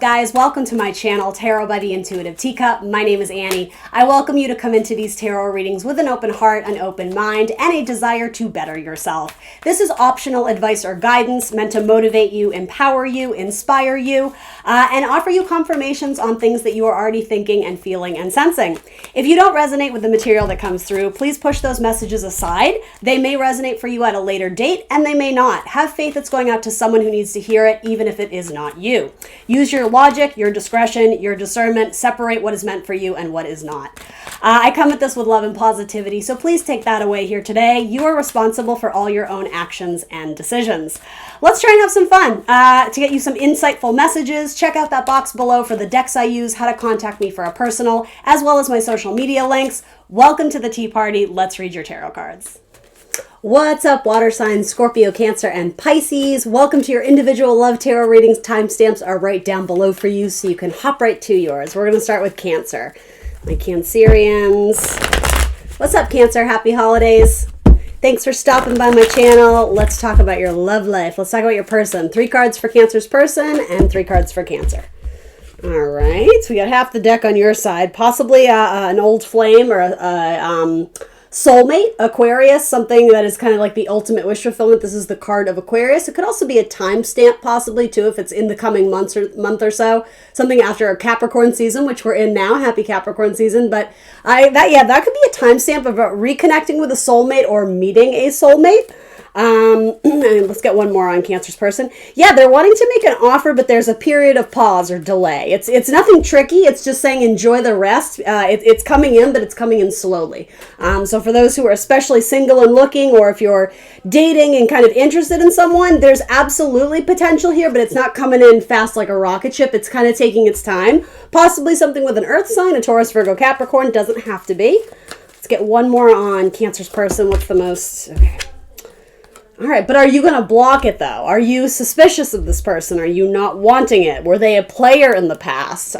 guys? Welcome to my channel, Tarot by the Intuitive Teacup. My name is Annie. I welcome you to come into these tarot readings with an open heart, an open mind, and a desire to better yourself. This is optional advice or guidance meant to motivate you, empower you, inspire you, and offer you confirmations on things that you are already thinking and feeling and sensing. If you don't resonate with the material that comes through, please push those messages aside. They may resonate for you at a later date, and they may not. Have faith it's going out to someone who needs to hear it, even if it is not you. Use your logic, your discretion, your discernment. Separate what is meant for you and what is not. I come at this with love and positivity, so please take that away here today. You are responsible for all your own actions and decisions. Let's try and have some fun. To get you some insightful messages, check out that box below for the decks I use, how to contact me for a personal, as well as my social media links. Welcome to the tea party. Let's read your tarot cards. What's up, water signs, Scorpio, Cancer, and Pisces? Welcome to your individual love tarot readings. Timestamps are right down below for you, so you can hop right to yours. We're going to start with Cancer. My Cancerians. What's up, Cancer? Happy holidays. Thanks for stopping by my channel. Let's talk about your love life. Let's talk about your person. 3 cards for Cancer's person and 3 cards for Cancer. All right. So we got half the deck on your side. Possibly an old flame or a soulmate, Aquarius, something that is kind of like the ultimate wish fulfillment. This is the card of Aquarius. It could also be a timestamp possibly too, if it's in the coming month or so. Something after a Capricorn season, which we're in now. Happy Capricorn season. But that could be a timestamp about reconnecting with a soulmate or meeting a soulmate. Let's get one more on Cancer's person. Yeah, they're wanting to make an offer, but there's a period of pause or delay. It's nothing tricky. It's just saying enjoy the rest. It's coming in, but it's coming in slowly. So for those who are especially single and looking, or if you're dating and kind of interested in someone, there's absolutely potential here, but it's not coming in fast like a rocket ship. It's kind of taking its time. Possibly something with an earth sign, a Taurus, Virgo, Capricorn. Doesn't have to be. Let's get one more on Cancer's person. What's the most... Okay. All right, but are you going to block it, though? Are you suspicious of this person? Are you not wanting it? Were they a player in the past?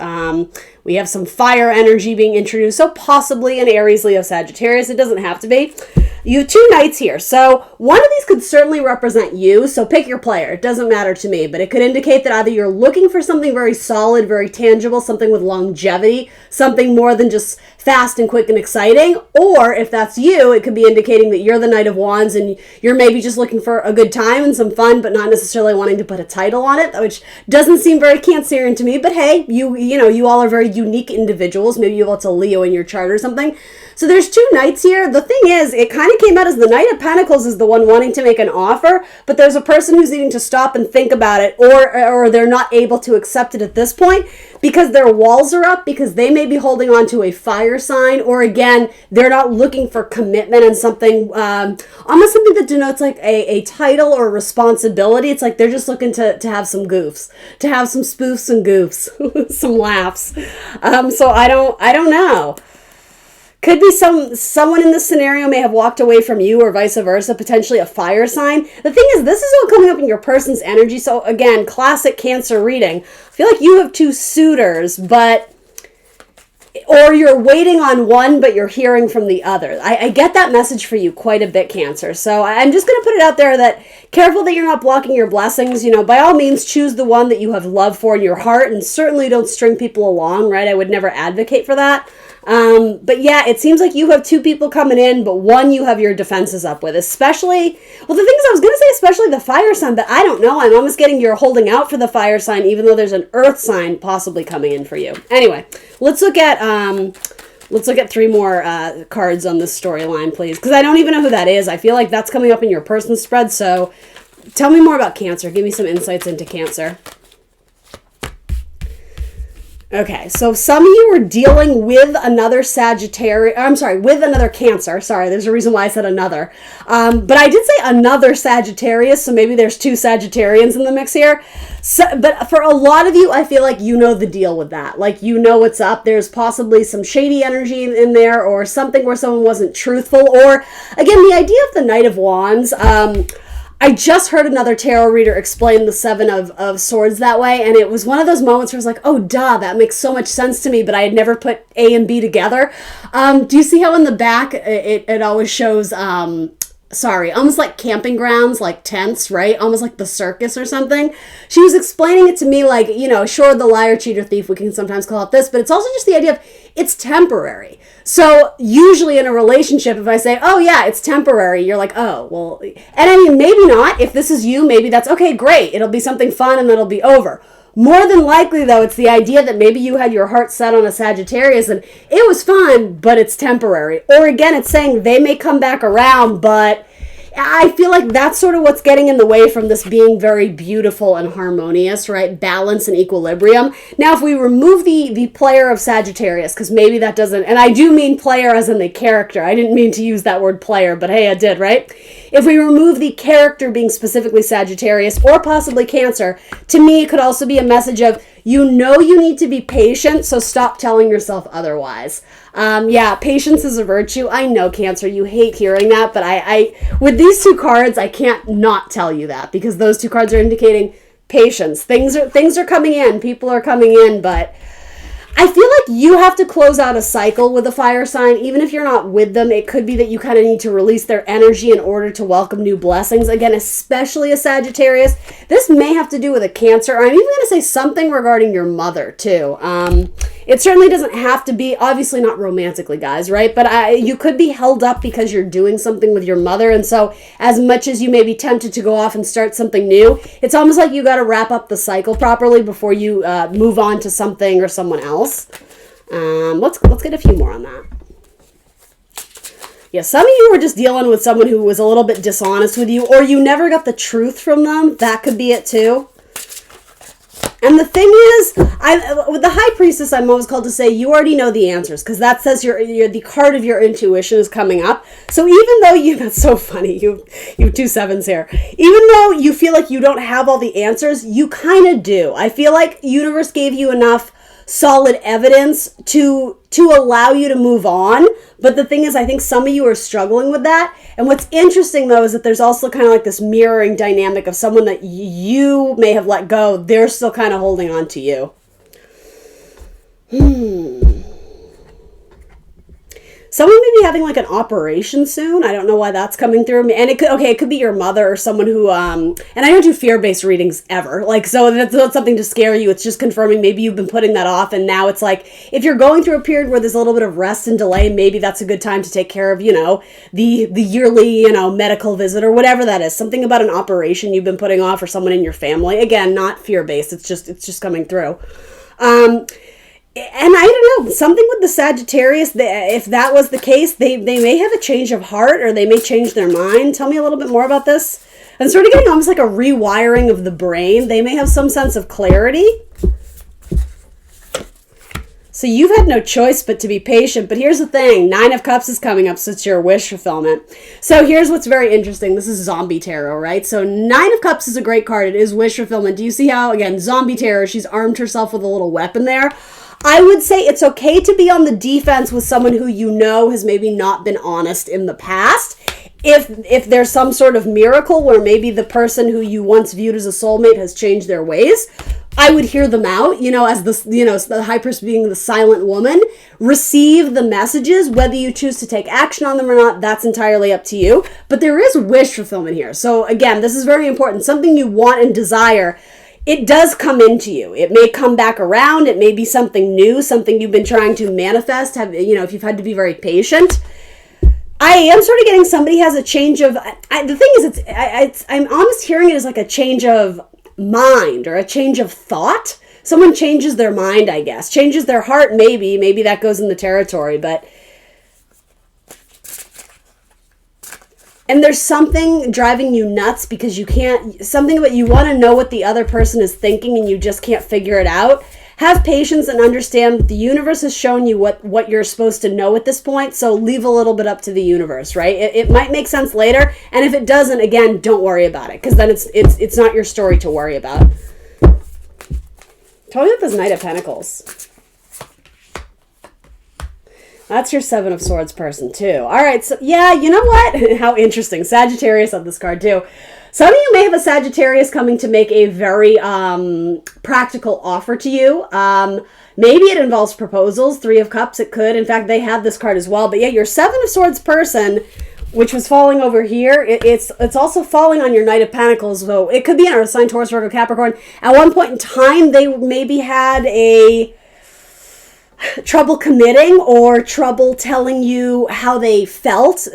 We have some fire energy being introduced, so possibly an Aries, Leo, Sagittarius. It doesn't have to be. You have 2 knights here, so one of these could certainly represent you, so pick your player. It doesn't matter to me, but it could indicate that either you're looking for something very solid, very tangible, something with longevity, something more than just fast and quick and exciting, or if that's you, it could be indicating that you're the Knight of Wands and you're maybe just looking for a good time and some fun, but not necessarily wanting to put a title on it, which doesn't seem very Cancerian to me, but hey, you all are very unique individuals. Maybe you have lots of Leo in your chart or something. So there's 2 knights here. The thing is, it kind of came out as the Knight of Pentacles is the one wanting to make an offer, but there's a person who's needing to stop and think about it, or they're not able to accept it at this point because their walls are up, because they may be holding on to a fire sign, or again, they're not looking for commitment and something, almost something that denotes like a title or responsibility. It's like they're just looking to have some goofs, to have some spoofs and goofs, some laughs. So I don't know. Could be someone in this scenario may have walked away from you, or vice versa, potentially a fire sign. The thing is, this is all coming up in your person's energy. So again, classic Cancer reading. I feel like you have 2 suitors, or you're waiting on one, but you're hearing from the other. I get that message for you quite a bit, Cancer. So I'm just going to put it out there that careful that you're not blocking your blessings. By all means, choose the one that you have love for in your heart, and certainly don't string people along, right? I would never advocate for that. But yeah, it seems like you have 2 people coming in, but one you have your defenses up with, especially, well, the thing is, I was going to say especially the fire sign, but I don't know. I'm almost getting you're holding out for the fire sign, even though there's an earth sign possibly coming in for you. Anyway, let's look at 3 more cards on this storyline, please, because I don't even know who that is. I feel like that's coming up in your person's spread, so tell me more about Cancer. Give me some insights into Cancer. Okay, so some of you are dealing with another with another Cancer. Sorry, there's a reason why I said another. But I did say another Sagittarius, so maybe there's 2 Sagittarians in the mix here. But for a lot of you, I feel like you know the deal with that. Like, you know what's up. There's possibly some shady energy in there, or something where someone wasn't truthful. Or, again, the idea of the Knight of Wands, I just heard another tarot reader explain the 7 of Swords that way, and it was one of those moments where I was like, oh, duh, that makes so much sense to me, but I had never put A and B together. Do you see how in the back it always shows almost like camping grounds, like tents, right? Almost like the circus or something. She was explaining it to me like, sure, the liar, cheater, thief, we can sometimes call it this, but it's also just the idea of it's temporary. So usually in a relationship, if I say, oh yeah, it's temporary, you're like, oh, well, and I mean, maybe not. If this is you, maybe that's okay, great. It'll be something fun and then it'll be over. More than likely, though, it's the idea that maybe you had your heart set on a Sagittarius and it was fun, but it's temporary. Or again, it's saying they may come back around, but I feel like that's sort of what's getting in the way from this being very beautiful and harmonious, right? Balance and equilibrium. Now, if we remove the player of Sagittarius, because maybe that doesn't, and I do mean player as in the character. I didn't mean to use that word player, but hey, I did, right? If we remove the character being specifically Sagittarius or possibly Cancer, to me, it could also be a message of, you need to be patient, so stop telling yourself otherwise. Yeah, patience is a virtue. I know, Cancer, you hate hearing that, but I with these two cards, I can't not tell you that, because those two cards are indicating patience. Things are coming in, people are coming in, but I feel like you have to close out a cycle with a fire sign. Even if you're not with them, it could be that you kind of need to release their energy in order to welcome new blessings. Again, especially a Sagittarius. This may have to do with a Cancer, or I'm even going to say something regarding your mother, too. It certainly doesn't have to be, obviously not romantically, guys, right? But you could be held up because you're doing something with your mother, and so as much as you may be tempted to go off and start something new, it's almost like you got to wrap up the cycle properly before you move on to something or someone else. Let's get a few more on that. Yeah, some of you were just dealing with someone who was a little bit dishonest with you, or you never got the truth from them. That could be it too. And the thing is, with the High Priestess, I'm always called to say you already know the answers, because that says the card of your intuition is coming up. So even though that's so funny, you have 2 sevens here. Even though you feel like you don't have all the answers, you kind of do. I feel like universe gave you enough solid evidence to allow you to move on. But the thing is, I think some of you are struggling with that. And what's interesting, though, is that there's also kind of like this mirroring dynamic of someone that you may have let go. They're still kind of holding on to you. Someone may be having like an operation soon. I don't know why that's coming through. And it could be your mother or someone who, and I don't do fear-based readings ever. Like, so that's not something to scare you. It's just confirming maybe you've been putting that off. And now it's like, if you're going through a period where there's a little bit of rest and delay, maybe that's a good time to take care of, the yearly, medical visit or whatever that is. Something about an operation you've been putting off or someone in your family. Again, not fear-based. It's just coming through. And I don't know, something with the Sagittarius, if that was the case, they may have a change of heart or they may change their mind. Tell me a little bit more about this. I'm sort of getting almost like a rewiring of the brain. They may have some sense of clarity. So you've had no choice but to be patient. But here's the thing, 9 of Cups is coming up, so it's your wish fulfillment. So here's what's very interesting. This is Zombie Tarot, right? So 9 of Cups is a great card. It is wish fulfillment. Do you see how, again, Zombie Tarot, she's armed herself with a little weapon there. I would say it's okay to be on the defense with someone who has maybe not been honest in the past. If there's some sort of miracle where maybe the person who you once viewed as a soulmate has changed their ways, I would hear them out, as the High Priestess being the silent woman. Receive the messages, whether you choose to take action on them or not, that's entirely up to you. But there is wish fulfillment here. So again, this is very important. Something you want and desire, it does come into you. It may come back around. It may be something new, something you've been trying to manifest. If you've had to be very patient. I am sort of getting somebody has a change of. The thing is, I'm almost hearing it as like a change of mind or a change of thought. Someone changes their mind, I guess. Changes their heart, maybe. Maybe that goes in the territory, but. And there's something driving you nuts because you can't, something about you want to know what the other person is thinking and you just can't figure it out. Have patience and understand that the universe has shown you what you're supposed to know at this point, so leave a little bit up to the universe, right? It might make sense later, and if it doesn't, again, don't worry about it, because then it's not your story to worry about. Tell me about this Knight of Pentacles. That's your 7 of Swords person, too. All right, so, yeah, you know what? How interesting. Sagittarius on this card, too. Some of you may have a Sagittarius coming to make a very practical offer to you. Maybe it involves proposals. 3 of Cups, it could. In fact, they have this card as well. But yeah, your 7 of Swords person which was falling over here, it's also falling on your Knight of Pentacles. So it could be in our sign Taurus, Virgo, Capricorn. At one point in time, they maybe had a trouble committing or trouble telling you how they felt,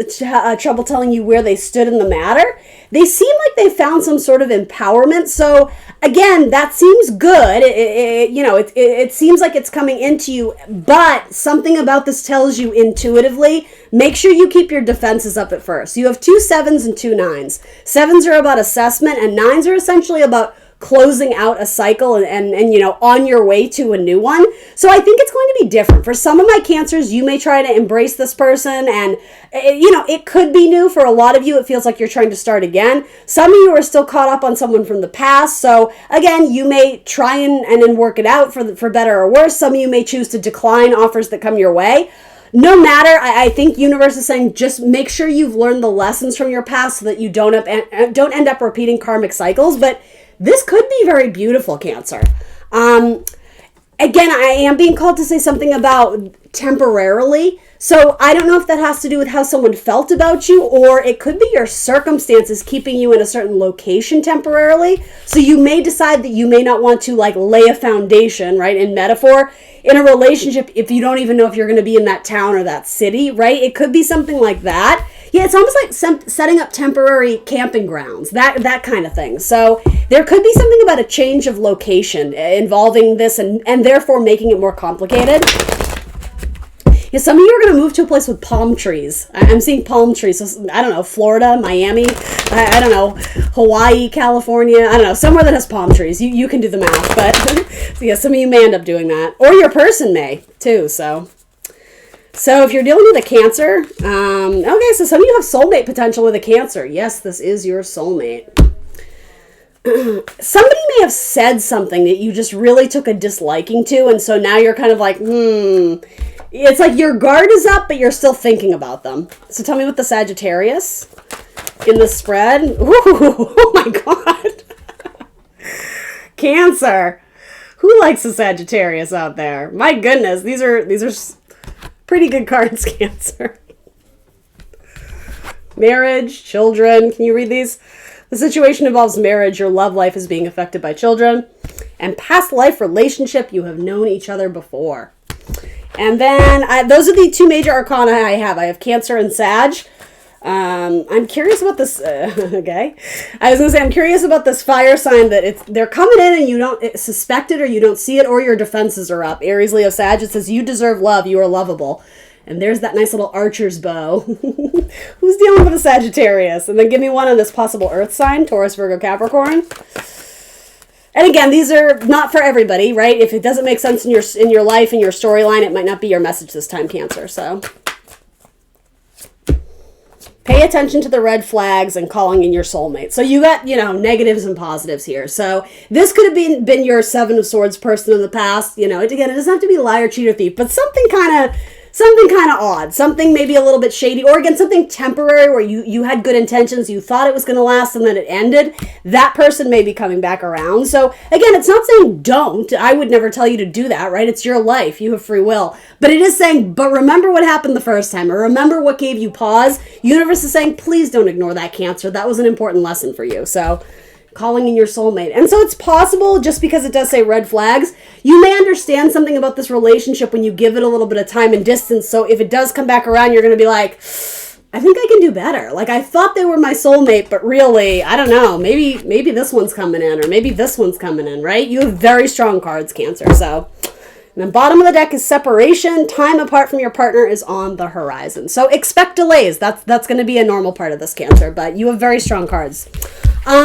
trouble telling you where they stood in the matter. They seem like they found some sort of empowerment. So again, that seems good. It seems like it's coming into you, but something about this tells you intuitively, make sure you keep your defenses up at first. You have 2 7s and 2 9s. 7s are about assessment and 9s are essentially about closing out a cycle and on your way to a new one. So I think it's going to be different. For some of my Cancers, you may try to embrace this person and, it could be new. For a lot of you, it feels like you're trying to start again. Some of you are still caught up on someone from the past. So again, you may try and work it out for better or worse. Some of you may choose to decline offers that come your way. No matter, I think universe is saying just make sure you've learned the lessons from your past so that you don't end up repeating karmic cycles. But this could be very beautiful, Cancer. Again, I am being called to say something about temporarily. So I don't know if that has to do with how someone felt about you, or it could be your circumstances keeping you in a certain location temporarily. So you may decide that you may not want to lay a foundation, right, in metaphor, in a relationship if you don't even know if you're going to be in that town or that city, right? It could be something like that. Yeah, it's almost like setting up temporary camping grounds, that kind of thing. So there could be something about a change of location involving this and therefore making it more complicated. Yeah, some of you are going to move to a place with palm trees. I'm seeing palm trees. So, I don't know, Florida, Miami, I don't know, Hawaii, California. I don't know, somewhere that has palm trees. You can do the math. But so yeah, some of you may end up doing that. Or your person may, too. So if you're dealing with a Cancer, okay, so some of you have soulmate potential with a Cancer. Yes, this is your soulmate. Somebody may have said something that you just really took a disliking to, and so now you're kind of like, It's like your guard is up, but you're still thinking about them. So tell me what the Sagittarius in the spread. Ooh, oh my God. Cancer. Who likes a Sagittarius out there? My goodness, these are pretty good cards, Cancer. Marriage, children. Can you read these? The situation involves marriage. Your love life is being affected by children. And past life relationship, you have known each other before. And then those are the 2 major arcana I have. I have Cancer and Sag. I'm curious about this. Okay. I was going to say, I'm curious about this fire sign that they're coming in and you don't suspect it or you don't see it or your defenses are up. Aries, Leo, Sag. It says you deserve love. You are lovable. And there's that nice little archer's bow. Who's dealing with a Sagittarius? And then give me one on this possible earth sign, Taurus, Virgo, Capricorn. And again, these are not for everybody, right? If it doesn't make sense in your life, in your storyline, it might not be your message this time, Cancer. So pay attention to the red flags and calling in your soulmate. So you got, negatives and positives here. So this could have been your 7 of Swords person in the past. Again, it doesn't have to be liar, cheat, or thief, but something kind of odd, something maybe a little bit shady, or again, something temporary where you had good intentions, you thought it was going to last and then it ended. That person may be coming back around. So again, it's not saying don't. I would never tell you to do that, right? It's your life. You have free will. But it is saying, but remember what happened the first time, or remember what gave you pause. Universe is saying, please don't ignore that, Cancer. That was an important lesson for you. So calling in your soulmate. And so it's possible, just because it does say red flags, you may understand something about this relationship when you give it a little bit of time and distance. So if it does come back around, you're going to be like, I think I can do better. Like, I thought they were my soulmate, but really, I don't know. Maybe this one's coming in, or maybe this one's coming in, right? You have very strong cards, Cancer. So, and then bottom of the deck is separation. Time apart from your partner is on the horizon. So expect delays. That's going to be a normal part of this, Cancer, but you have very strong cards.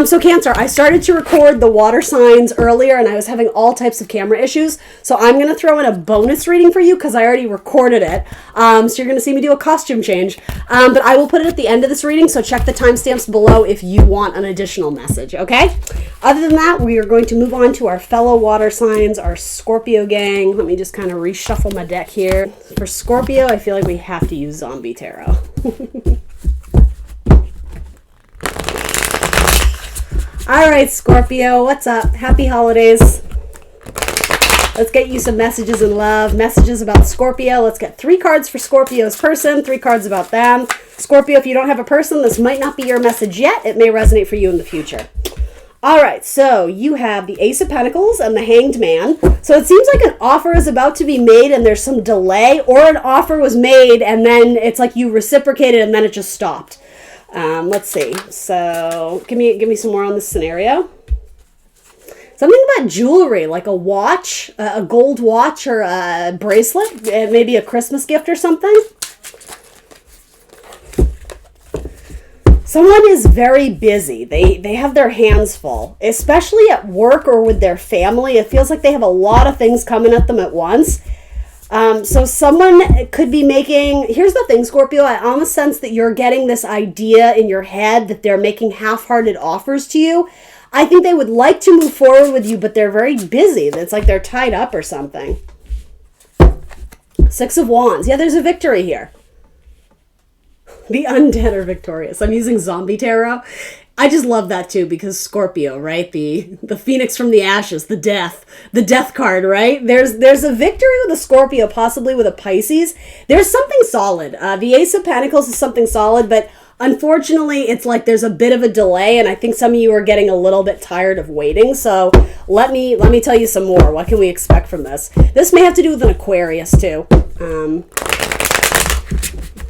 So Cancer, I started to record the water signs earlier and I was having all types of camera issues. So I'm going to throw in a bonus reading for you because I already recorded it. So you're going to see me do a costume change. But I will put it at the end of this reading. So check the timestamps below if you want an additional message. Okay. Other than that, we are going to move on to our fellow water signs, our Scorpio gang. Let me just kind of reshuffle my deck here. For Scorpio, I feel like we have to use Zombie Tarot. All right, Scorpio, what's up? Happy holidays. Let's get you some messages in love, messages about Scorpio. Let's get 3 cards for Scorpio's person, 3 cards about them. Scorpio, if you don't have a person, this might not be your message yet. It may resonate for you in the future. All right, so you have the Ace of Pentacles and the Hanged Man. So it seems like an offer is about to be made and there's some delay, or an offer was made and then it's like you reciprocated and then it just stopped. Let's see. So give me some more on this scenario. Something about jewelry, like a watch, a gold watch or a bracelet, maybe a Christmas gift or something. Someone is very busy. They have their hands full, especially at work or with their family. It feels like they have a lot of things coming at them at once. So someone could be making, here's the thing, Scorpio, I almost sense that you're getting this idea in your head that they're making half-hearted offers to you. I think they would like to move forward with you, but they're very busy. It's like they're tied up or something. Six of Wands. Yeah, there's a victory here. The undead are victorious. I'm using zombie tarot. I just love that too because Scorpio, right? The phoenix from the ashes, the death card, right? There's a victory with a Scorpio, possibly with a Pisces. There's something solid. The Ace of Pentacles is something solid, but unfortunately, it's like there's a bit of a delay, and I think some of you are getting a little bit tired of waiting. So let me tell you some more. What can we expect from this? This may have to do with an Aquarius too.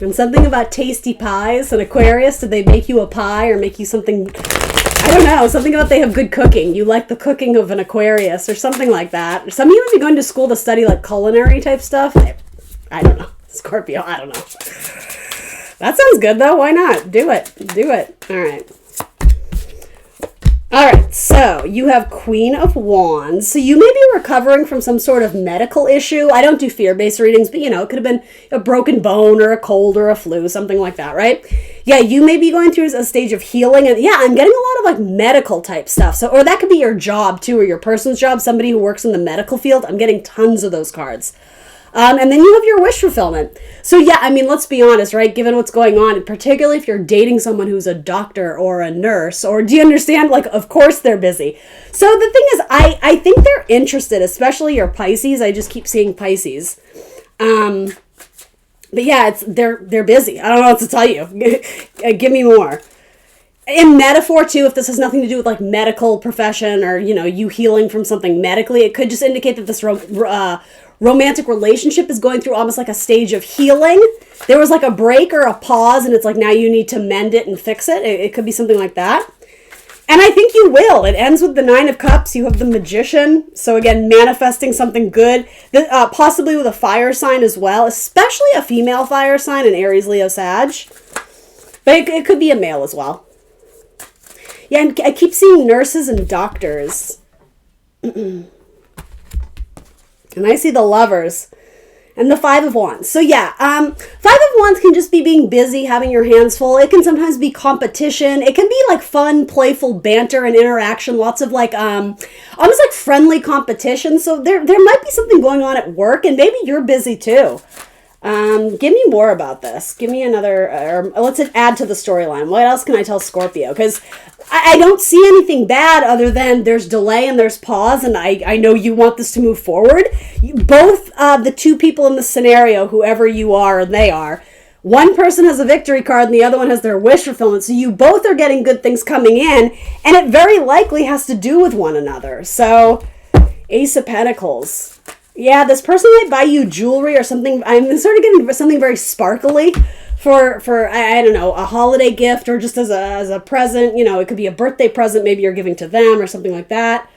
And something about tasty pies. An Aquarius, did they make you a pie or make you something? I don't know. Something about they have good cooking. You like the cooking of an Aquarius or something like that. Some of you might be going to school to study like culinary type stuff. I don't know. Scorpio, I don't know. That sounds good though. Why not? Do it. Do it. All right. All right, so you have Queen of Wands. So you may be recovering from some sort of medical issue. I don't do fear-based readings, but it could have been a broken bone or a cold or a flu, something like that, right? Yeah, you may be going through a stage of healing. And yeah, I'm getting a lot of like medical type stuff. So, or that could be your job too, or your person's job, somebody who works in the medical field. I'm getting tons of those cards. And then you have your wish fulfillment. So yeah, I mean, let's be honest, right? Given what's going on, particularly if you're dating someone who's a doctor or a nurse, or do you understand? Like, of course they're busy. So the thing is, I think they're interested, especially your Pisces. I just keep seeing Pisces. But yeah, they're busy. I don't know what to tell you. Give me more. In metaphor too, if this has nothing to do with like medical profession or, you healing from something medically, it could just indicate that this romantic relationship is going through almost like a stage of healing. There was like a break or a pause, and it's like now you need to mend it and fix it. It could be something like that. And I think you will. It ends with the Nine of Cups. You have the Magician. So again, manifesting something good, possibly with a fire sign as well, especially a female fire sign, an Aries, Leo, Sag. But it could be a male as well. Yeah, and I keep seeing nurses and doctors. And I see the Lovers and the Five of Wands. So yeah, Five of Wands can just be being busy, having your hands full. It can sometimes be competition. It can be like fun, playful banter and interaction. Lots of like, almost like friendly competition. So there might be something going on at work, and maybe you're busy too. Give me more about this. Give me another, let's add to the storyline. What else can I tell Scorpio? Because I don't see anything bad other than there's delay and there's pause, and I know you want this to move forward. Both the two people in the scenario, whoever you are and they are, one person has a victory card and the other one has their wish fulfillment. So you both are getting good things coming in, and it very likely has to do with one another. So Ace of Pentacles. Yeah, this person might buy you jewelry or something. I'm sort of getting something very sparkly for I don't know, a holiday gift or just as a present. It could be a birthday present. Maybe you're giving to them or something like that.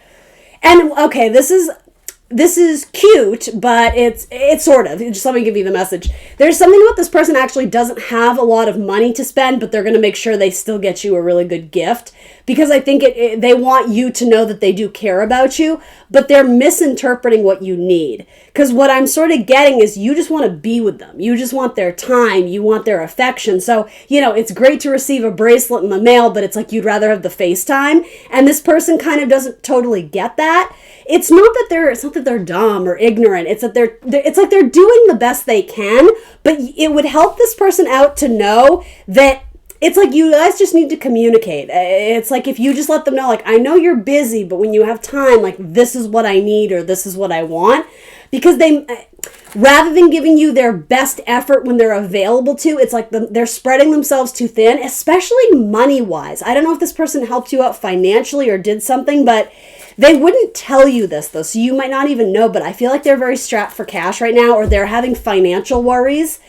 And okay, this is cute, but it's sort of, just let me give you the message. There's something about this person actually doesn't have a lot of money to spend, but they're going to make sure they still get you a really good gift, because I think they want you to know that they do care about you, but they're misinterpreting what you need. Because what I'm sort of getting is you just want to be with them. You just want their time. You want their affection. So, it's great to receive a bracelet in the mail, but it's like you'd rather have the FaceTime. And this person kind of doesn't totally get that. It's not that they're dumb or ignorant. It's that it's like they're doing the best they can, but it would help this person out to know that it's like you guys just need to communicate. It's like if you just let them know, like, I know you're busy, but when you have time, like, this is what I need or this is what I want. Because rather than giving you their best effort when they're available to, it's like they're spreading themselves too thin, especially money-wise. I don't know if this person helped you out financially or did something, but they wouldn't tell you this, though, so you might not even know, but I feel like they're very strapped for cash right now, or they're having financial worries.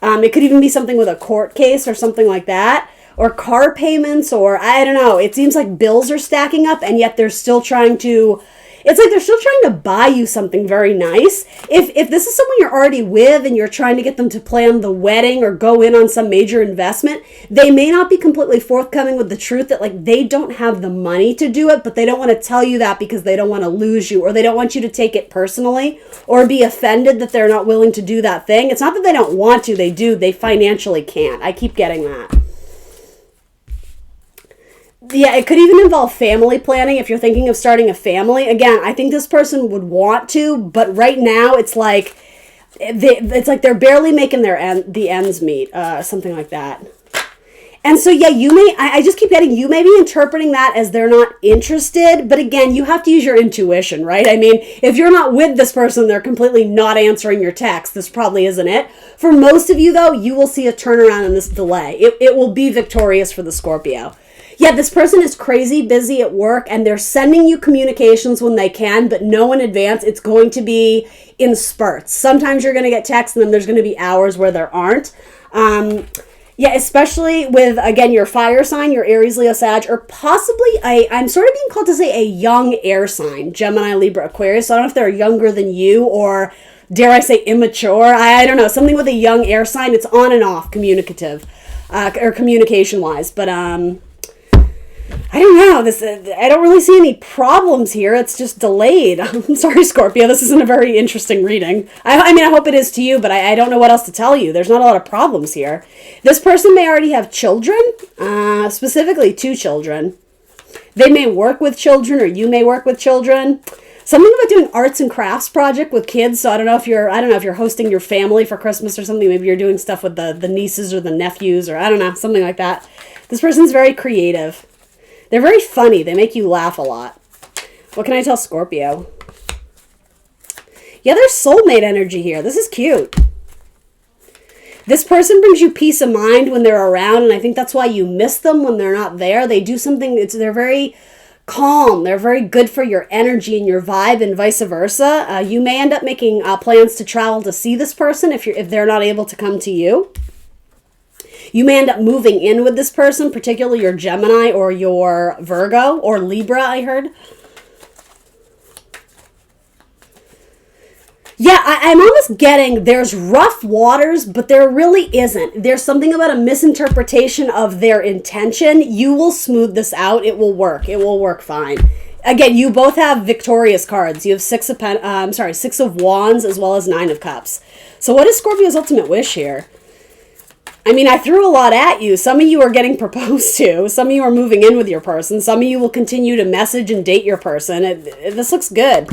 It could even be something with a court case or something like that, or car payments, or I don't know. It seems like bills are stacking up, and yet they're still trying to... It's like they're still trying to buy you something very nice. If this is someone you're already with and you're trying to get them to plan the wedding or go in on some major investment, they may not be completely forthcoming with the truth that like they don't have the money to do it, but they don't want to tell you that because they don't want to lose you, or they don't want you to take it personally or be offended that they're not willing to do that thing. It's not that they don't want to, they do, they financially can't. I keep getting that. Yeah, it could even involve family planning if you're thinking of starting a family. Again, I think this person would want to, but right now it's like they're barely making the ends meet, something like that. And so, yeah, I just keep getting, you may be interpreting that as they're not interested, but again, you have to use your intuition, right? I mean, if you're not with this person, they're completely not answering your text. This probably isn't it. For most of you, though, you will see a turnaround in this delay. It will be victorious for the Scorpio. Yeah, this person is crazy busy at work, and they're sending you communications when they can, but know in advance it's going to be in spurts. Sometimes you're going to get texts, and then there's going to be hours where there aren't. Yeah, especially with, again, your fire sign, your Aries, Leo, Sag, or possibly, I'm sort of being called to say a young air sign, Gemini, Libra, Aquarius. So I don't know if they're younger than you, or dare I say immature. I don't know, something with a young air sign. It's on and off communicative, or communication-wise, but I don't know. I don't really see any problems here. It's just delayed. I'm sorry, Scorpio. This isn't a very interesting reading. I mean, I hope it is to you, but I don't know what else to tell you. There's not a lot of problems here. This person may already have children, specifically 2 children. They may work with children, or you may work with children. Something about doing arts and crafts project with kids. So I don't know if you're hosting your family for Christmas or something. Maybe you're doing stuff with the nieces or the nephews, or I don't know, something like that. This person's very creative. They're very funny. They make you laugh a lot. What can I tell Scorpio? Yeah, there's soulmate energy here. This is cute. This person brings you peace of mind when they're around, and I think that's why you miss them when they're not there. They do something, they're very calm. They're very good for your energy and your vibe, and vice versa. You may end up making plans to travel to see this person if they're not able to come to you. You may end up moving in with this person, particularly your Gemini or your Virgo or Libra, I heard. Yeah, I'm almost getting there's rough waters, but there really isn't. There's something about a misinterpretation of their intention. You will smooth this out. It will work. It will work fine. Again, you both have victorious cards. You have 6 of Wands as well as 9 of Cups. So what is Scorpio's ultimate wish here? I mean, I threw a lot at you. Some of you are getting proposed to. Some of you are moving in with your person. Some of you will continue to message and date your person. This looks good.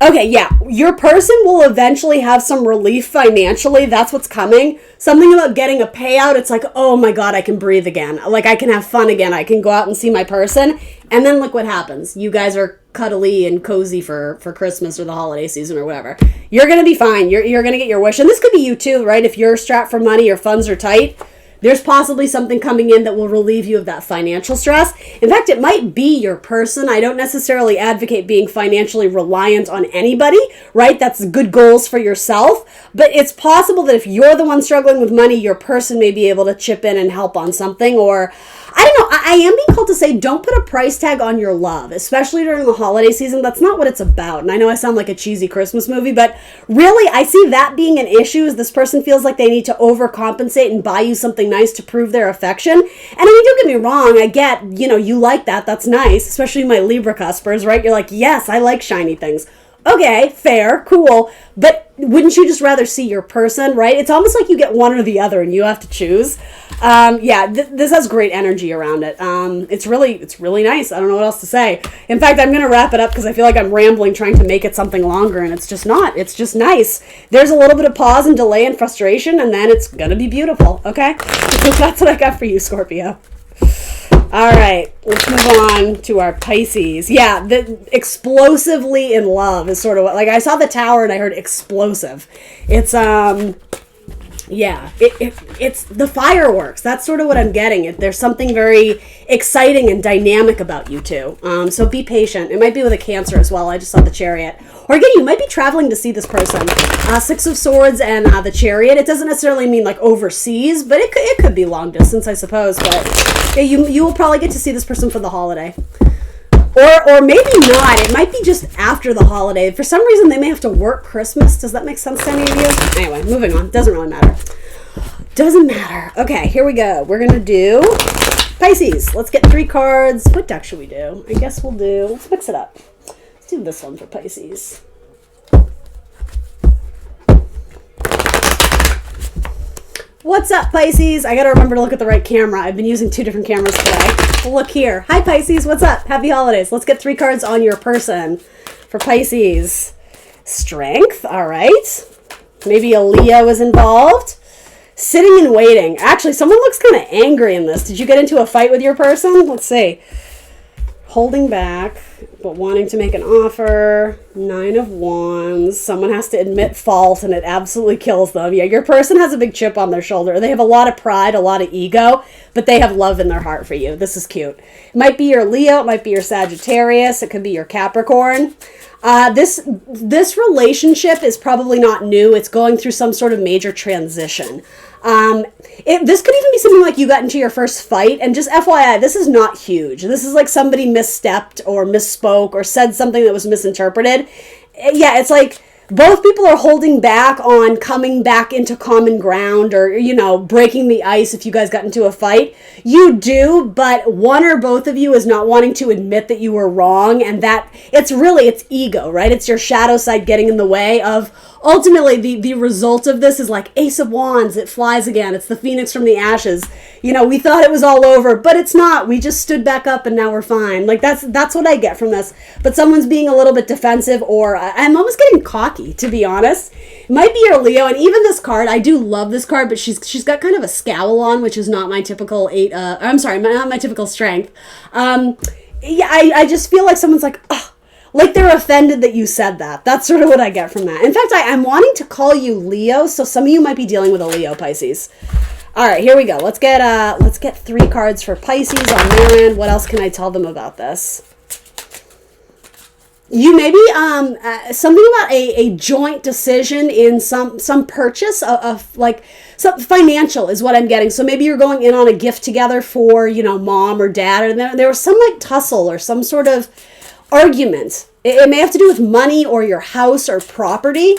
Okay, yeah. Your person will eventually have some relief financially. That's what's coming. Something about getting a payout. It's like, oh my God, I can breathe again. Like, I can have fun again. I can go out and see my person. And then look what happens. You guys are cuddly and cozy for Christmas or the holiday season or whatever. You're going to be fine. You're going to get your wish. And this could be you too, right? If you're strapped for money, your funds are tight, there's possibly something coming in that will relieve you of that financial stress. In fact, it might be your person. I don't necessarily advocate being financially reliant on anybody, right? That's good goals for yourself. But it's possible that if you're the one struggling with money, your person may be able to chip in and help on something. Or, I don't know, I am being called to say don't put a price tag on your love, especially during the holiday season. That's not what it's about. And I know I sound like a cheesy Christmas movie, but really I see that being an issue is this person feels like they need to overcompensate and buy you something nice to prove their affection. And I mean, don't get me wrong, I get, you like that. That's nice, especially my Libra cuspers, right? You're like, yes, I like shiny things. Okay, fair, cool. But wouldn't you just rather see your person, right? It's almost like you get one or the other and you have to choose. This has great energy around it. It's really nice. I don't know what else to say. In fact, I'm going to wrap it up because I feel like I'm rambling trying to make it something longer, and it's just not. It's just nice. There's a little bit of pause and delay and frustration, and then it's going to be beautiful, okay? That's what I got for you, Scorpio. All right, let's move on to our Pisces. Yeah, the explosively in love is sort of what, like, I saw the tower and I heard explosive. It's yeah, it's the fireworks. That's sort of what I'm getting. There's something very exciting and dynamic about you two. So be patient. It might be with a Cancer as well. I just saw the Chariot. Or again, you might be traveling to see this person. Six of Swords and the Chariot. It doesn't necessarily mean like overseas, but it could be long distance, I suppose. But yeah, you will probably get to see this person for the holiday. Or maybe not. It might be just after the holiday. For some reason, they may have to work Christmas. Does that make sense to any of you? Anyway, moving on. Doesn't really matter. Doesn't matter. Okay, here we go. We're going to do Pisces. Let's get 3 cards. What deck should we do? I guess we'll do... Let's mix it up. Let's do this one for Pisces. What's up, Pisces? I got to remember to look at the right camera. I've been using 2 different cameras today. Look here. Hi, Pisces. What's up? Happy holidays. Let's get 3 cards on your person for Pisces. Strength. All right. Maybe a Leo is involved. Sitting and waiting. Actually, someone looks kind of angry in this. Did you get into a fight with your person? Let's see. Holding back, but wanting to make an offer. 9 of Wands. Someone has to admit fault, and it absolutely kills them. Yeah, your person has a big chip on their shoulder. They have a lot of pride, a lot of ego, but they have love in their heart for you. This is cute. It might be your Leo. It might be your Sagittarius. It could be your Capricorn. This relationship is probably not new. It's going through some sort of major transition. This could even be something like you got into your first fight, and just FYI, this is not huge. This is like somebody misstepped or misspoke or said something that was misinterpreted. Yeah, it's like both people are holding back on coming back into common ground or, you know, breaking the ice if you guys got into a fight. You do, but one or both of you is not wanting to admit that you were wrong, and that it's ego, right? It's your shadow side getting in the way of ultimately the result of this is like Ace of Wands. It flies again. It's the phoenix from the ashes. You know, we thought it was all over, but it's not. We just stood back up and now we're fine. Like that's what I get from this. But someone's being a little bit defensive, or I'm almost getting cocky, to be honest. It might be your Leo, and even this card, I do love this card, but she's got kind of a scowl on, which is not my typical not my typical strength. Yeah, I just feel like someone's like, oh, like they're offended that you said that. That's sort of what I get from that. In fact, I'm wanting to call you Leo, so some of you might be dealing with a Leo, Pisces. All right, here we go. Let's get 3 cards for Pisces on their end. What else can I tell them about this? You maybe something about a joint decision in some purchase of like some financial is what I'm getting. So maybe you're going in on a gift together for, you know, mom or dad, and there was some like tussle or some sort of argument. It may have to do with money or your house or property.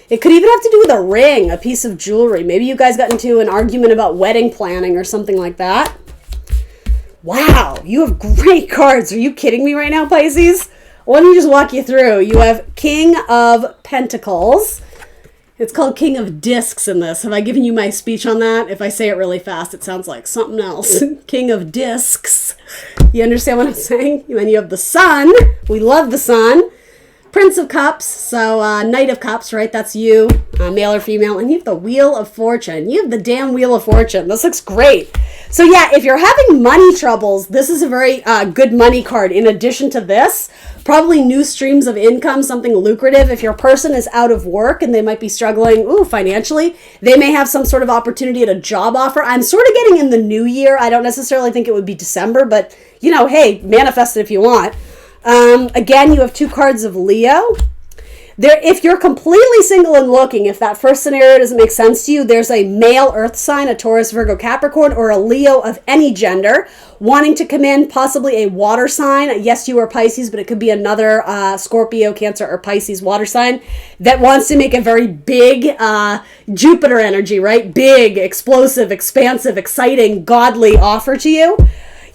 It could even have to do with a ring, a piece of jewelry. Maybe you guys got into an argument about wedding planning or something like that. Wow, you have great cards. Are you kidding me right now, Pisces? Let me just walk you through. You have King of Pentacles. It's called King of Discs in this. Have I given you my speech on that? If I say it really fast, it sounds like something else. King of Discs. You understand what I'm saying? And then you have the Sun. We love the Sun. Prince of Cups. So Knight of Cups, right? That's you, male or female. And you have the Wheel of Fortune. You have the damn Wheel of Fortune. This looks great. So yeah, if you're having money troubles, this is a very good money card. In addition to this, probably new streams of income, something lucrative. If your person is out of work and they might be struggling financially, they may have some sort of opportunity at a job offer. I'm sort of getting in the new year. I don't necessarily think it would be December, but you know, hey, manifest it if you want. Again, you have 2 cards of Leo. There, if you're completely single and looking, if that first scenario doesn't make sense to you, there's a male earth sign, a Taurus, Virgo, Capricorn, or a Leo of any gender wanting to come in, possibly a water sign. Yes, you are Pisces, but it could be another Scorpio, Cancer, or Pisces water sign that wants to make a very big Jupiter energy, right? Big, explosive, expansive, exciting, godly offer to you.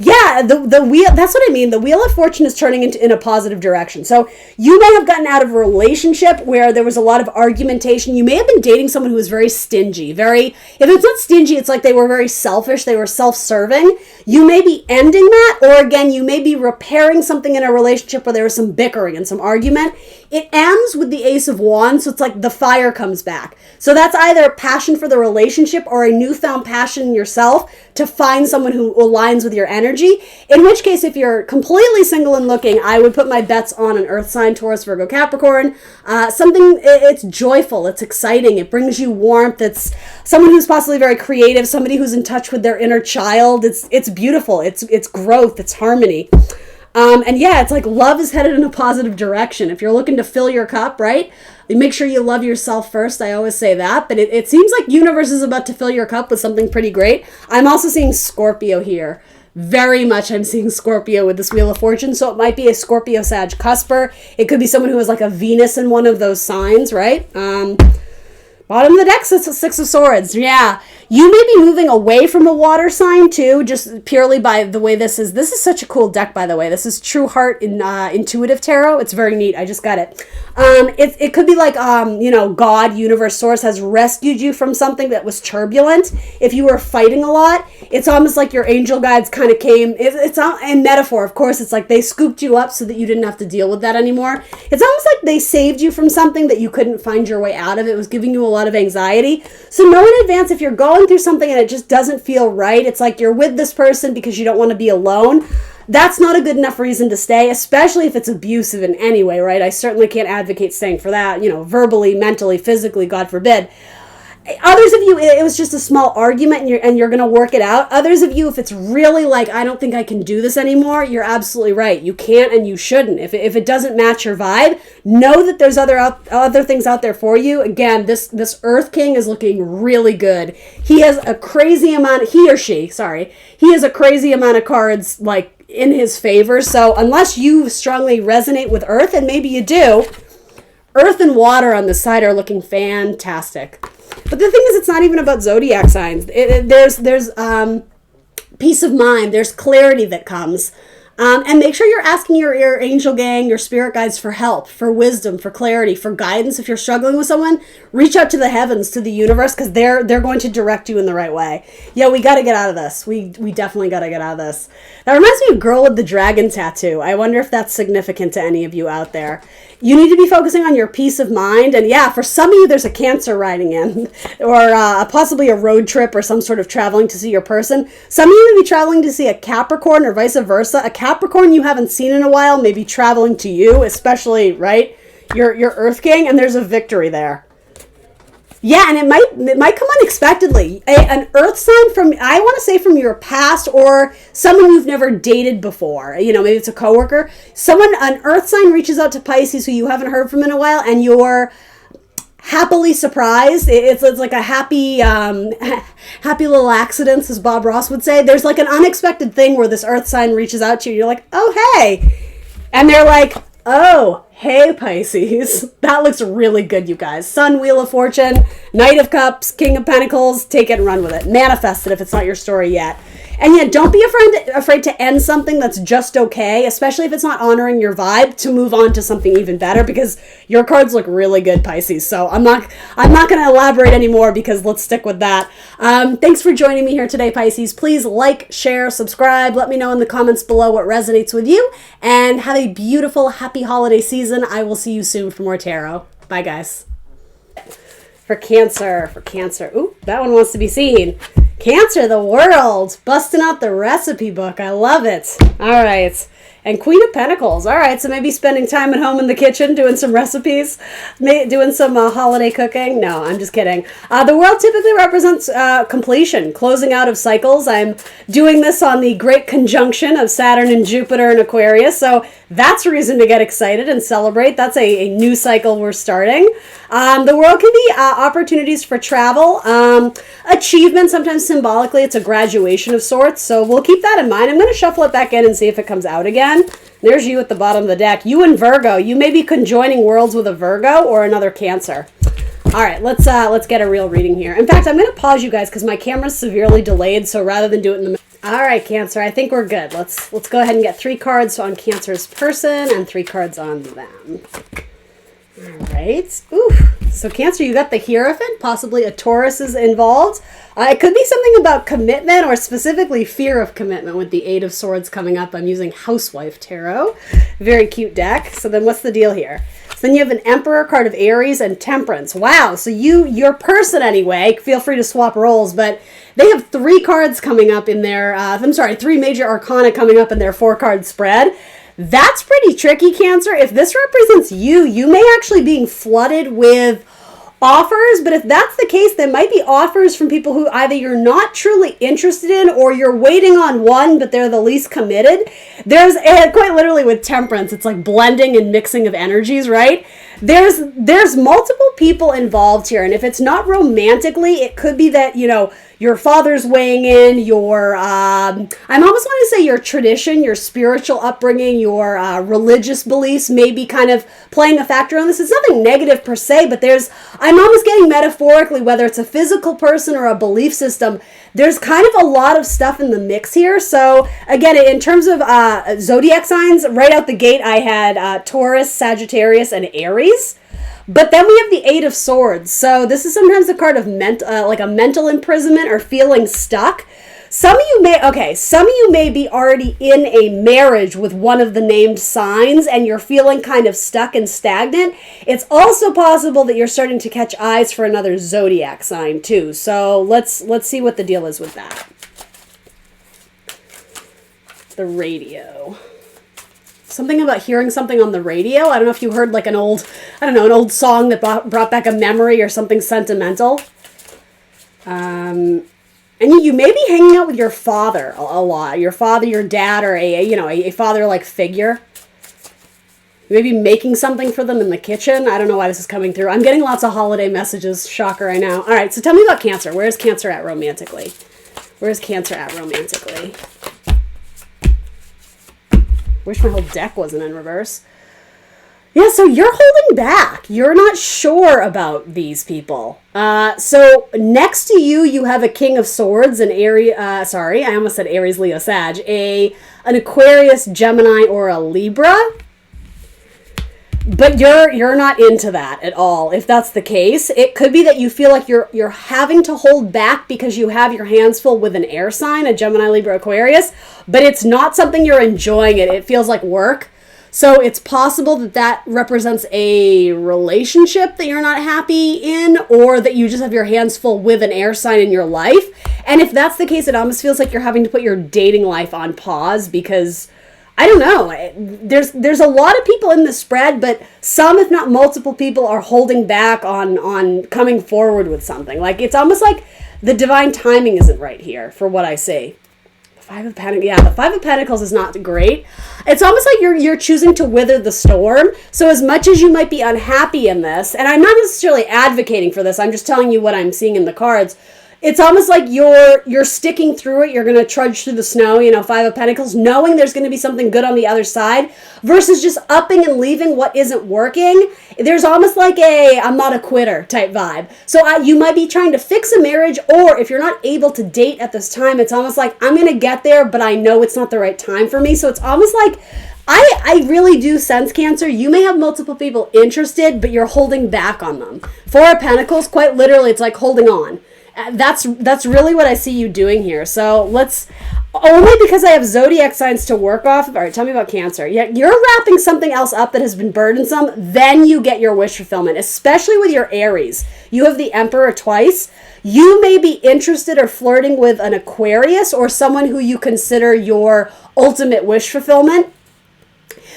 Yeah, the wheel, that's what I mean. The Wheel of Fortune is turning in a positive direction. So you may have gotten out of a relationship where there was a lot of argumentation. You may have been dating someone who was very stingy. If it's not stingy, it's like they were very selfish. They were self-serving. You may be ending that, or again, you may be repairing something in a relationship where there was some bickering and some argument. It ends with the Ace of Wands, so it's like the fire comes back. So that's either passion for the relationship or a newfound passion in yourself to find someone who aligns with your energy. In which case, if you're completely single and looking, I would put my bets on an earth sign, Taurus, Virgo, Capricorn. It's joyful, it's exciting, it brings you warmth. It's someone who's possibly very creative, somebody who's in touch with their inner child. It's beautiful, it's growth, it's harmony. And yeah, it's like love is headed in a positive direction. If you're looking to fill your cup, right? Make sure you love yourself first. I always say that. But it seems like universe is about to fill your cup with something pretty great. I'm also seeing Scorpio here. Very much I'm seeing Scorpio with this Wheel of Fortune. So it might be a Scorpio Sag cusper. It could be someone who has like a Venus in one of those signs, right? Bottom of the deck, it's a Six of Swords. Yeah. You may be moving away from a water sign too, just purely by the way this is. This is such a cool deck, by the way. This is True Heart in Intuitive Tarot. It's very neat. I just got it. It could be like, God, universe, source has rescued you from something that was turbulent. If you were fighting a lot, it's almost like your angel guides kind of came. It's in metaphor, of course. It's like they scooped you up so that you didn't have to deal with that anymore. It's almost like they saved you from something that you couldn't find your way out of. It was giving you a lot of anxiety. So know in advance if you're going through something and it just doesn't feel right. It's like you're with this person because you don't want to be alone. That's not a good enough reason to stay, especially if it's abusive in any way, right? I certainly can't advocate staying for that, verbally, mentally, physically, God forbid. Others of you, it was just a small argument and you're going to work it out. Others of you, if it's really like, I don't think I can do this anymore, you're absolutely right. You can't and you shouldn't. If it doesn't match your vibe, know that there's other things out there for you. Again, this Earth King is looking really good. He has a crazy amount, he has a crazy amount of cards like in his favor. So unless you strongly resonate with Earth, and maybe you do, Earth and water on the side are looking fantastic. But the thing is, it's not even about zodiac signs. There's peace of mind. There's clarity that comes. And make sure you're asking your angel gang, your spirit guides for help, for wisdom, for clarity, for guidance. If you're struggling with someone, reach out to the heavens, to the universe, because they're going to direct you in the right way. Yeah, we got to get out of this. We definitely got to get out of this. That reminds me of Girl with the Dragon Tattoo. I wonder if that's significant to any of you out there. You need to be focusing on your peace of mind. And yeah, for some of you, there's a Cancer riding in, or possibly a road trip or some sort of traveling to see your person. Some of you may be traveling to see a Capricorn or vice versa. A Capricorn you haven't seen in a while may be traveling to you, especially, right? Your Earth King, and there's a victory there. Yeah, and it might come unexpectedly. An earth sign from, I want to say, from your past, or someone you've never dated before. Maybe it's a coworker. An earth sign reaches out to Pisces who you haven't heard from in a while, and you're happily surprised. It's like a happy little accidents, as Bob Ross would say. There's like an unexpected thing where this earth sign reaches out to you. You're like, oh, hey. And they're like, oh, hey, Pisces. That looks really good, you guys. Sun, Wheel of Fortune, Knight of Cups, King of Pentacles. Take it and run with it. Manifest it if it's not your story yet. And yet, don't be afraid to end something that's just okay, especially if it's not honoring your vibe, to move on to something even better, because your cards look really good, Pisces. So I'm not going to elaborate anymore, because let's stick with that. Thanks for joining me here today, Pisces. Please like, share, subscribe. Let me know in the comments below what resonates with you, and have a beautiful, happy holiday season. I will see you soon for more tarot. Bye, guys. For Cancer. Ooh, that one wants to be seen. Cancer, the world, busting out the recipe book. I love it. All right. And Queen of Pentacles. All right, so maybe spending time at home in the kitchen doing some recipes, doing some holiday cooking. No, I'm just kidding. The world typically represents completion, closing out of cycles. I'm doing this on the great conjunction of Saturn and Jupiter and Aquarius, so that's a reason to get excited and celebrate. That's a new cycle we're starting. The world can be opportunities for travel, achievement, sometimes symbolically. It's a graduation of sorts, so we'll keep that in mind. I'm going to shuffle it back in and see if it comes out again. There's you at the bottom of the deck. You and Virgo. You may be conjoining worlds with a Virgo or another Cancer. All right, let's get a real reading here. In fact, I'm going to pause you guys because my camera's severely delayed, so rather than do it in the middle. All right, Cancer, I think we're good. Let's go ahead and get 3 cards on Cancer's person and 3 cards on them. All right. Ooh. So Cancer, you got the Hierophant. Possibly a Taurus is involved. It could be something about commitment, or specifically fear of commitment, with the 8 of Swords coming up. I'm using Housewife Tarot. Very cute deck. So then what's the deal here? So then you have an Emperor, card of Aries, and Temperance. Wow. So your person anyway, feel free to swap roles, but they have 3 cards coming up in their, 3 major arcana coming up in their 4-card spread. That's pretty tricky, Cancer. If this represents you, you may actually be flooded with offers, but if that's the case, there might be offers from people who either you're not truly interested in or you're waiting on one, but they're the least committed. There's quite literally with Temperance, it's like blending and mixing of energies, right? There's multiple people involved here, and if it's not romantically, it could be that, your father's weighing in, your, I almost want to say your tradition, your spiritual upbringing, your religious beliefs may be kind of playing a factor on this. It's nothing negative per se, but I'm almost getting metaphorically, whether it's a physical person or a belief system, there's kind of a lot of stuff in the mix here. So again, in terms of zodiac signs, right out the gate, I had Taurus, Sagittarius, and Aries. But then we have the 8 of Swords. So this is sometimes a card of like a mental imprisonment or feeling stuck. Some of you may be already in a marriage with one of the named signs and you're feeling kind of stuck and stagnant. It's also possible that you're starting to catch eyes for another zodiac sign too. So let's see what the deal is with that. The radio. Something about hearing something on the radio. I don't know if you heard like an old song that brought back a memory or something sentimental. And you may be hanging out with your father a lot. Your father, your dad, or a father-like figure. Maybe making something for them in the kitchen. I don't know why this is coming through. I'm getting lots of holiday messages. Shocker, I know. All right, so tell me about Cancer. Where is Cancer at romantically? Wish my whole deck wasn't in reverse. Yeah, so you're holding back. You're not sure about these people. So next to you, you have a King of Swords, an Aries, I almost said Aries, Leo, Sag, an Aquarius, Gemini, or a Libra. But you're not into that at all. If that's the case, it could be that you feel like you're having to hold back because you have your hands full with an air sign, a Gemini, Libra, Aquarius, but it's not something you're enjoying it. It feels like work. So it's possible that represents a relationship that you're not happy in, or that you just have your hands full with an air sign in your life. And if that's the case, it almost feels like you're having to put your dating life on pause because, I don't know, there's a lot of people in the spread, but some, if not multiple people, are holding back on coming forward with something. Like, it's almost like the divine timing isn't right here for what I see. The 5 of Pentacles is not great. It's almost like you're choosing to wither the storm. So as much as you might be unhappy in this, and I'm not necessarily advocating for this, I'm just telling you what I'm seeing in the cards. It's almost like you're sticking through it. You're going to trudge through the snow, 5 of Pentacles, knowing there's going to be something good on the other side versus just upping and leaving what isn't working. There's almost like I'm not a quitter type vibe. So you might be trying to fix a marriage, or if you're not able to date at this time, it's almost like I'm going to get there, but I know it's not the right time for me. So it's almost like I really do sense, Cancer, you may have multiple people interested, but you're holding back on them. 4 of Pentacles, quite literally, it's like holding on. That's really what I see you doing here. So only because I have zodiac signs to work off of. All right, tell me about Cancer. Yeah, you're wrapping something else up that has been burdensome, then you get your wish fulfillment, especially with your Aries. You have the Emperor twice. You may be interested or flirting with an Aquarius or someone who you consider your ultimate wish fulfillment.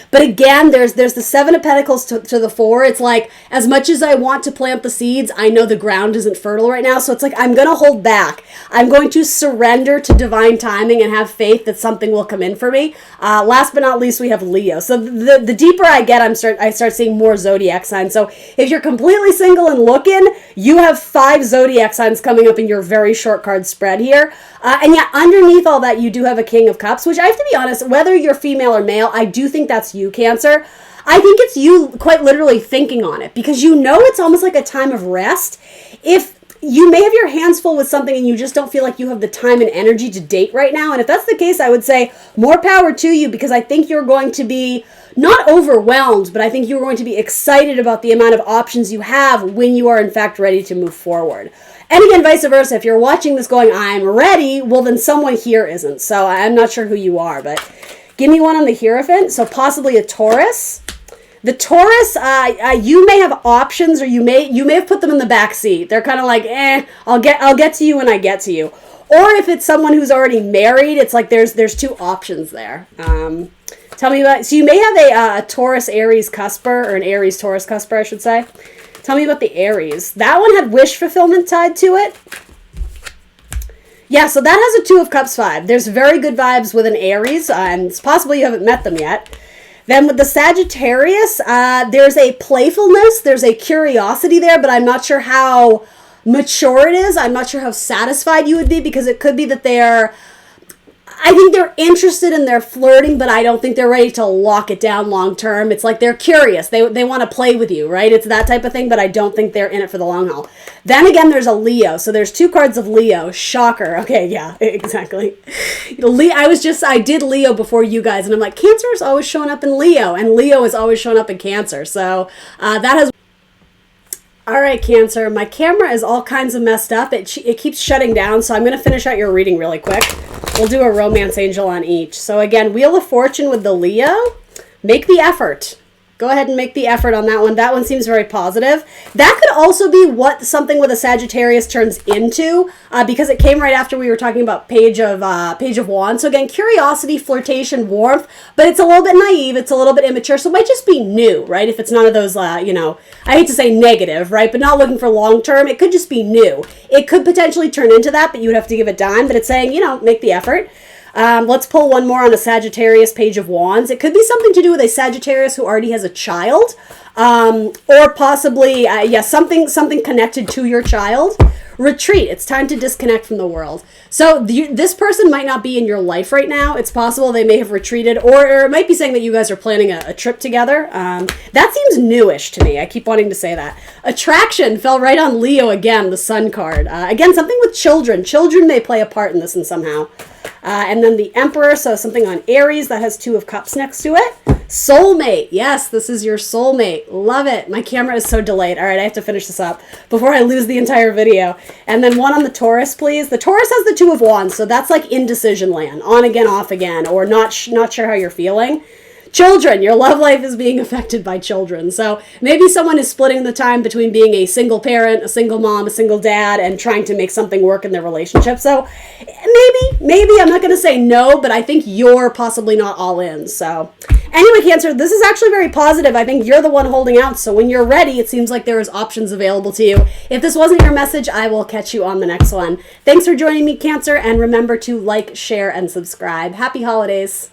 But again, there's the 7 of Pentacles to the 4. It's like, as much as I want to plant the seeds, I know the ground isn't fertile right now. So it's like, I'm going to hold back. I'm going to surrender to divine timing and have faith that something will come in for me. Last but not least, we have Leo. So the deeper I get, I start seeing more zodiac signs. So if you're completely single and looking, you have 5 zodiac signs coming up in your very short card spread here. And yet underneath all that, you do have a King of Cups, which I have to be honest, whether you're female or male, I do think that's you, Cancer. I think it's you quite literally thinking on it because it's almost like a time of rest. If you may have your hands full with something and you just don't feel like you have the time and energy to date right now, and if that's the case, I would say more power to you because I think you're going to be not overwhelmed, but I think you're going to be excited about the amount of options you have when you are in fact ready to move forward. And again, vice versa, if you're watching this going, I'm ready, well then someone here isn't. So I'm not sure who you are, but give me one on the Hierophant. So possibly a Taurus. The Taurus, you may have options, or you may have put them in the back seat. They're kind of like, I'll get to you when I get to you. Or if it's someone who's already married, it's like there's two options there. Tell me about. So you may have a Taurus Aries cusper, or an Aries Taurus cusper, I should say. Tell me about the Aries. That one had wish fulfillment tied to it. Yeah, so that has a Two of Cups vibe. There's very good vibes with an Aries, and it's possible you haven't met them yet. Then with the Sagittarius, there's a playfulness, there's a curiosity there, but I'm not sure how mature it is. I'm not sure how satisfied you would be, because it could be that I think they're interested and they're flirting, but I don't think they're ready to lock it down long term. It's like they're curious. They want to play with you, right? It's that type of thing, but I don't think they're in it for the long haul. Then again, there's a Leo. So there's 2 cards of Leo. Shocker. Okay, yeah, exactly. I did Leo before you guys, and I'm like, Cancer is always showing up in Leo, and Leo is always showing up in Cancer. So that has... All right, Cancer, my camera is all kinds of messed up. It keeps shutting down, so I'm going to finish out your reading really quick. We'll do a romance angel on each. So again, Wheel of Fortune with the Leo. Make the effort. Go ahead and make the effort on that one. That one seems very positive. That could also be what something with a Sagittarius turns into, because it came right after we were talking about Page of Wands. So again, curiosity, flirtation, warmth, but it's a little bit naive. It's a little bit immature. So it might just be new, right? If it's none of those, I hate to say negative, right? But not looking for long term. It could just be new. It could potentially turn into that, but you would have to give it time. But it's saying, make the effort. Let's pull one more on a Sagittarius Page of Wands. It could be something to do with a Sagittarius who already has a child, or possibly, something connected to your child. Retreat. It's time to disconnect from the world. So this person might not be in your life right now. It's possible they may have retreated, or it might be saying that you guys are planning a trip together. That seems newish to me. I keep wanting to say that. Attraction fell right on Leo again, the Sun card. Again, something with children. Children may play a part in this in somehow. And then the Emperor, so something on Aries that has 2 of Cups next to it. Soulmate. Yes, this is your soulmate. Love it. My camera is so delayed. All right, I have to finish this up before I lose the entire video. And then one on the Taurus, please. The Taurus has the 2 of Wands, so that's like indecision land. On again, off again, or not sure how you're feeling. Children, your love life is being affected by children. So maybe someone is splitting the time between being a single parent, a single mom, a single dad, and trying to make something work in their relationship. So maybe, I'm not going to say no, but I think you're possibly not all in. So anyway, Cancer, this is actually very positive. I think you're the one holding out. So when you're ready, it seems like there is options available to you. If this wasn't your message, I will catch you on the next one. Thanks for joining me, Cancer, and remember to like, share, and subscribe. Happy holidays.